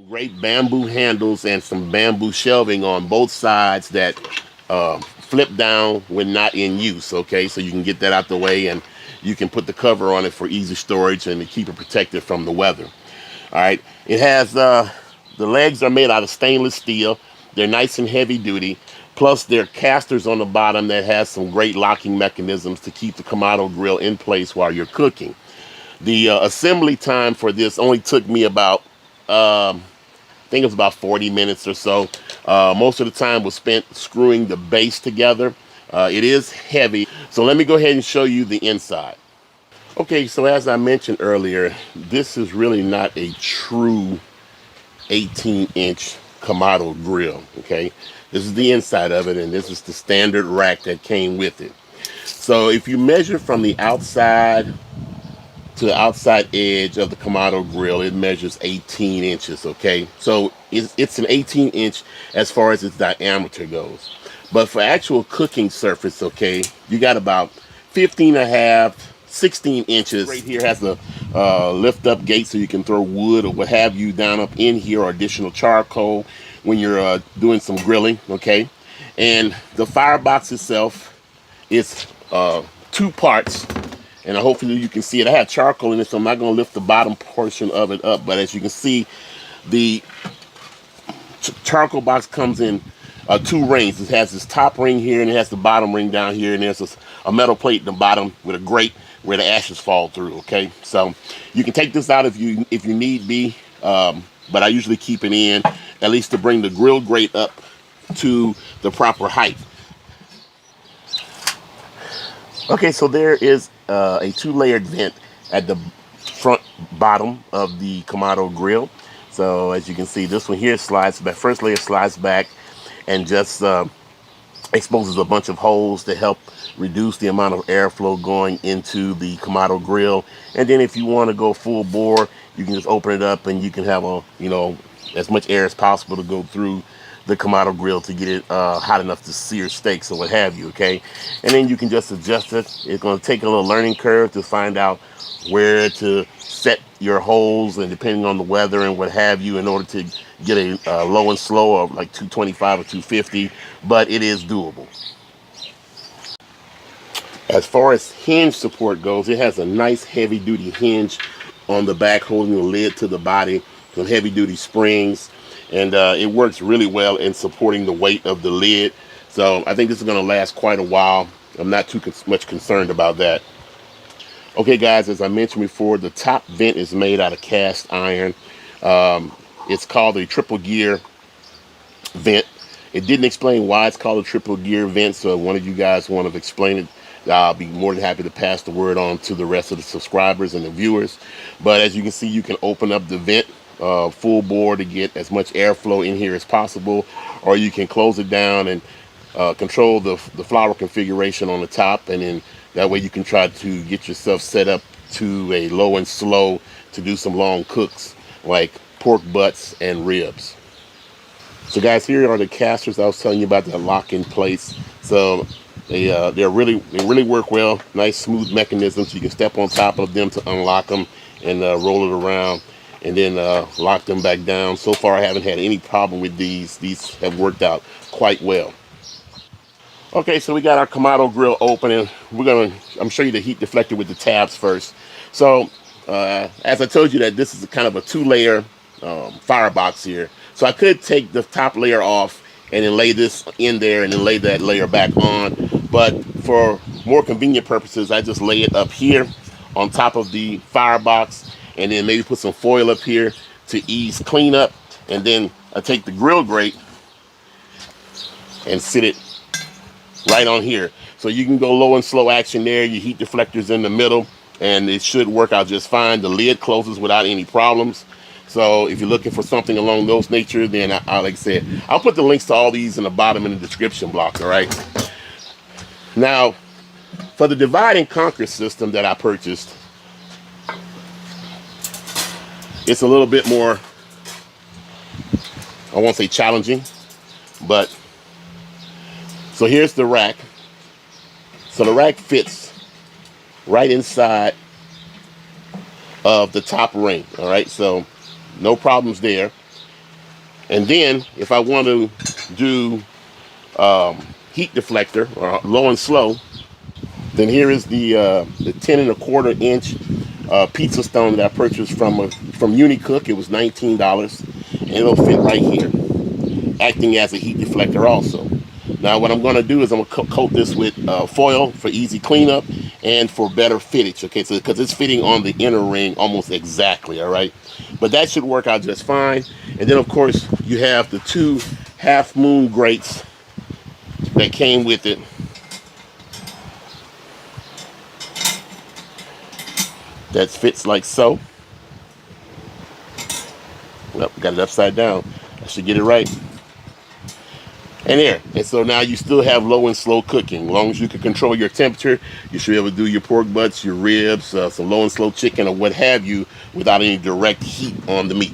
great bamboo handles and some bamboo shelving on both sides that flip down when not in use. Okay, so you can get that out the way, and you can put the cover on it for easy storage and to keep it protected from the weather. All right, it has the legs are made out of stainless steel. They're nice and heavy duty. Plus, there are casters on the bottom that has some great locking mechanisms to keep the Kamado grill in place while you're cooking. The assembly time for this only took me about, I think it was about 40 minutes or so. Most of the time was spent screwing the base together. It is heavy, so let me go ahead and show you the inside. Okay, so as I mentioned earlier, this is really not a true 18-inch Kamado grill, okay? This is the inside of it, and this is the standard rack that came with it. So if you measure from the outside to the outside edge of the Kamado grill, it measures 18 inches, okay? So it's an 18 inch as far as its diameter goes. But for actual cooking surface, okay, you got about 15 and a half, 16 inches. Right here has a lift up gate so you can throw wood or what have you down up in here, or additional charcoal when you're doing some grilling, okay? And the firebox itself is two parts, and hopefully you can see it. I have charcoal in it, so I'm not going to lift the bottom portion of it up, but as you can see, the charcoal box comes in two rings. It has this top ring here, and it has the bottom ring down here, and there's a metal plate in the bottom with a grate where the ashes fall through, okay? So you can take this out if you need be, but I usually keep it in, at least to bring the grill grate up to the proper height. Okay, so there is a two-layered vent at the front bottom of the Kamado grill. So as you can see, this one here slides back. First layer slides back and just exposes a bunch of holes to help reduce the amount of airflow going into the Kamado grill. And then if you want to go full bore, you can just open it up and you can have as much air as possible to go through the Kamado grill to get it hot enough to sear steaks or what have you, okay? And then you can just adjust it. It's going to take a little learning curve to find out where to set your holes, and depending on the weather and what have you, in order to get a low and slow of like 225 or 250, but it is doable. As far as hinge support goes, it has a nice heavy duty hinge on the back holding the lid to the body, some heavy duty springs, and it works really well in supporting the weight of the lid. So I think this is going to last quite a while. I'm not too much concerned about that. Okay guys, as I mentioned before, the top vent is made out of cast iron. It's called a triple gear vent. It didn't explain why it's called a triple gear vent, so if one of you guys want to explain it, I'll be more than happy to pass the word on to the rest of the subscribers and the viewers. But as you can see, you can open up the vent full bore to get as much airflow in here as possible, or you can close it down and control the flower configuration on the top, and then that way you can try to get yourself set up to a low and slow to do some long cooks like pork butts and ribs. So guys, here are the casters I was telling you about that lock in place. So they really work well. Nice smooth mechanisms. You can step on top of them to unlock them and roll it around, and then lock them back down. So far I haven't had any problem with these. These have worked out quite well. Okay, so we got our Kamado grill open, and I'm show you the heat deflector with the tabs first. So as I told you, that this is kind of a two-layer firebox here. So I could take the top layer off and then lay this in there and then lay that layer back on. But for more convenient purposes, I just lay it up here on top of the firebox, and then maybe put some foil up here to ease cleanup. And then I take the grill grate and sit it right on here. So you can go low and slow action there. Your heat deflector's in the middle, and it should work out just fine. The lid closes without any problems. So if you're looking for something along those nature, then like I said, I'll put the links to all these in the bottom in the description block, all right? Now, for the divide and conquer system that I purchased, it's a little bit more, I won't say challenging, but so here's the rack. So the rack fits right inside of the top ring, all right? So no problems there. And then if I want to do heat deflector or low and slow, then here is the 10 1/4 inch pizza stone that I purchased from Unicook. It was $19, and it'll fit right here, acting as a heat deflector also. Now what I'm going to do is I'm going to coat this with foil for easy cleanup and for better fittage. Okay, so because it's fitting on the inner ring almost exactly, all right? But that should work out just fine. And then of course you have the 2 half moon grates that came with it. That fits like so. Nope, got it upside down. I should get it right. And there. And so now you still have low and slow cooking. As long as you can control your temperature, you should be able to do your pork butts, your ribs, some low and slow chicken or what have you without any direct heat on the meat.